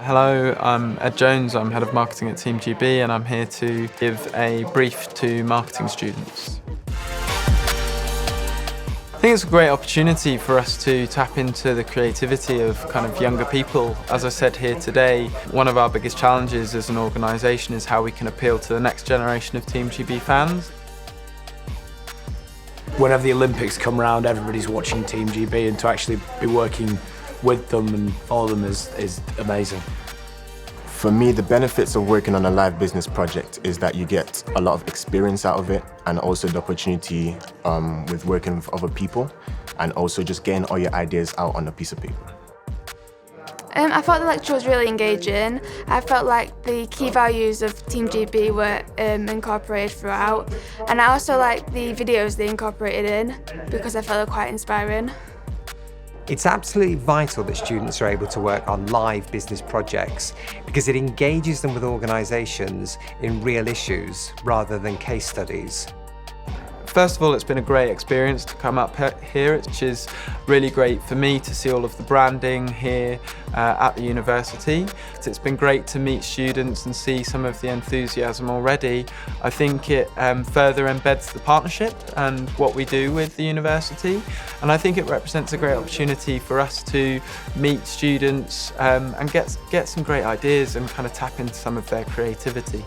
Hello, I'm Ed Jones, I'm Head of Marketing at Team GB and I'm here to give a brief to marketing students. I think it's a great opportunity for us to tap into the creativity of kind of younger people. As I said here today, one of our biggest challenges as an organisation is how we can appeal to the next generation of Team GB fans. Whenever the Olympics come round, everybody's watching Team GB, and to actually be working with them and for them is amazing. For me, the benefits of working on a live business project is that you get a lot of experience out of it, and also the opportunity with working with other people, and also just getting all your ideas out on a piece of paper. I thought the lecture was really engaging. I felt like the key values of Team GB were incorporated throughout, and I also liked the videos they incorporated in because I felt they were quite inspiring. It's absolutely vital that students are able to work on live business projects because it engages them with organisations in real issues rather than case studies. First of all, it's been a great experience to come up here, which is really great for me to see all of the branding here at the university. It's been great to meet students and see some of the enthusiasm already. I think it further embeds the partnership and what we do with the university, and I think it represents a great opportunity for us to meet students and get some great ideas and kind of tap into some of their creativity.